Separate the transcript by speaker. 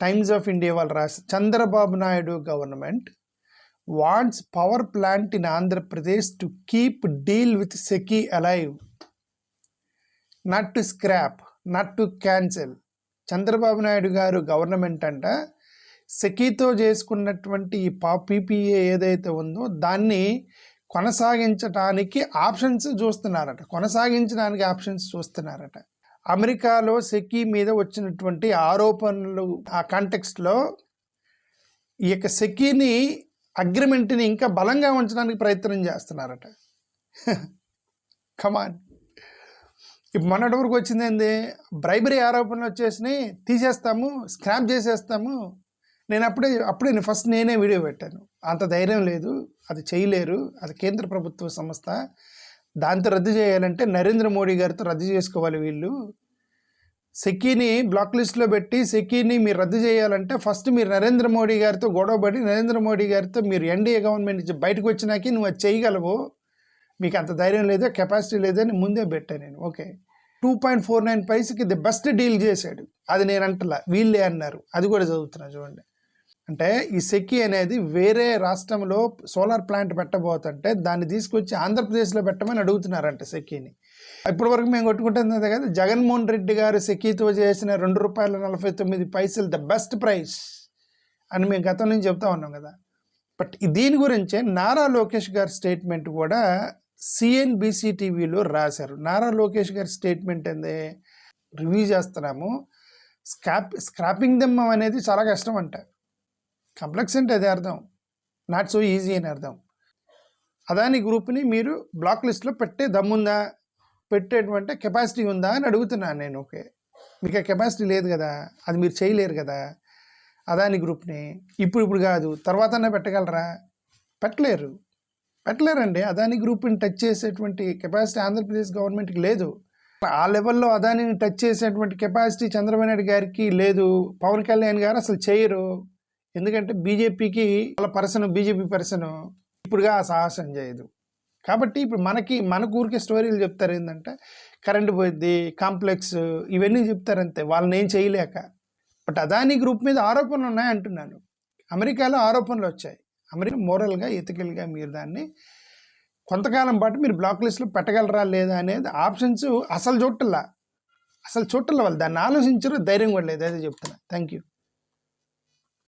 Speaker 1: Times of India వాళ్ళు రాసి, Chandrababu Naidu government wants power plant in Andhra Pradesh to keep deal with SECI alive, not to scrap, not to cancel. Chandrababu Naidu గారు government అంట సెకీతో చేసుకున్నటువంటి ఈ PPA ఏదైతే ఉందో దాన్ని కొనసాగించడానికి ఆప్షన్స్ చూస్తున్నారట. అమెరికాలో సెకీ మీద వచ్చినటువంటి ఆరోపణలు ఆ కాంటెక్స్ట్లో ఈ యొక్క సెకీని అగ్రిమెంట్ని ఇంకా బలంగా ఉంచడానికి ప్రయత్నం చేస్తున్నారట. కమాన్, ఇప్పుడు మొన్నటి వరకు వచ్చింది ఏంది, బ్రైబరీ ఆరోపణలు వచ్చేసినాయి, తీసేస్తాము, స్క్రాప్ చేసేస్తాము. నేను అప్పుడే ఫస్ట్ నేనే వీడియో పెట్టాను. అంత ధైర్యం లేదు, అది చేయలేరు, అది కేంద్ర ప్రభుత్వ సంస్థ, దాంతో రద్దు చేయాలంటే నరేంద్ర మోడీ గారితో రద్దు చేసుకోవాలి. వీళ్ళు సెకీని బ్లాక్ లిస్ట్లో పెట్టి సెకీని మీరు రద్దు చేయాలంటే ఫస్ట్ మీరు నరేంద్ర మోడీ గారితో గొడవపడి నరేంద్ర మోడీ గారితో మీరు ఎన్డీఏ గవర్నమెంట్ నుంచి బయటకు వచ్చినాకే నువ్వు అది చేయగలవు, మీకు అంత ధైర్యం లేదో కెపాసిటీ లేదని ముందే పెట్టాను నేను. ఓకే, 2.49 పైసకి ది బెస్ట్ డీల్ చేశాడు, అది నేను అంటలా, వీళ్ళే అన్నారు. అది కూడా చదువుతున్నా చూడండి. అంటే ఈ సెకీ అనేది వేరే రాష్ట్రంలో సోలార్ ప్లాంట్ పెట్టబోతుంటే దాన్ని తీసుకొచ్చి ఆంధ్రప్రదేశ్లో పెట్టమని అడుగుతున్నారంట సెకీని. ఇప్పటి వరకు మేము కొట్టుకుంటుంది కదా, జగన్మోహన్ రెడ్డి గారు సెకీతో చేసిన ₹2.49 ద బెస్ట్ ప్రైస్ అని మేము గతం నుంచి చెప్తా ఉన్నాం కదా. బట్ దీని గురించే నారా లోకేష్ గారి స్టేట్మెంట్ కూడా సిఎన్బిసి టీవీలో రాశారు. నారా లోకేష్ గారి స్టేట్మెంట్ ఏంది, రివ్యూ చేస్తున్నాము, స్క్రాపింగ్ దెమ్ అనేది చాలా కష్టం అంట. కాంప్లెక్స్ అంటే అదే అర్థం, నాట్ సో ఈజీ అని అర్థం. అదాని గ్రూప్ని మీరు బ్లాక్ లిస్ట్లో పెట్టే దమ్ముందా, పెట్టేటువంటి కెపాసిటీ ఉందా అని అడుగుతున్నాను నేను. ఓకే, మీకు ఆ కెపాసిటీ లేదు కదా, అది మీరు చేయలేరు కదా అదాని గ్రూప్ని. ఇప్పుడు కాదు, తర్వాతనే పెట్టగలరా? పెట్టలేరండి. అదాని గ్రూప్ని టచ్ చేసేటువంటి కెపాసిటీ ఆంధ్రప్రదేశ్ గవర్నమెంట్కి లేదు. ఆ లెవెల్లో అదానిని టచ్ చేసేటువంటి కెపాసిటీ చంద్రబాబు నాయుడు గారికి లేదు. పవన్ కళ్యాణ్ గారు అసలు చేయరు, ఎందుకంటే బీజేపీ పర్సన్ ఇప్పుడుగా ఆ సాహసం చేయదు. కాబట్టి ఇప్పుడు మన ఊరికే స్టోరీలు చెప్తారు, ఏంటంటే కరెంటు పోయిద్ది, కాంప్లెక్స్, ఇవన్నీ చెప్తారంతే, వాళ్ళని ఏం చేయలేక. బట్ అదాని గ్రూప్ మీద ఆరోపణలు ఉన్నాయంటున్నాను. అమెరికాలో ఆరోపణలు వచ్చాయి. అమెరికా మోరల్గా, ఎథికల్గా మీరు దాన్ని కొంతకాలం పాటు మీరు బ్లాక్ లిస్ట్లో పెట్టగలరా లేదా అనేది ఆప్షన్స్ అసలు చూడాల వాళ్ళు, దాన్ని ఆలోచించరు, ధైర్యం కూడా లేదు. అదే చెప్తున్నా. Thank you.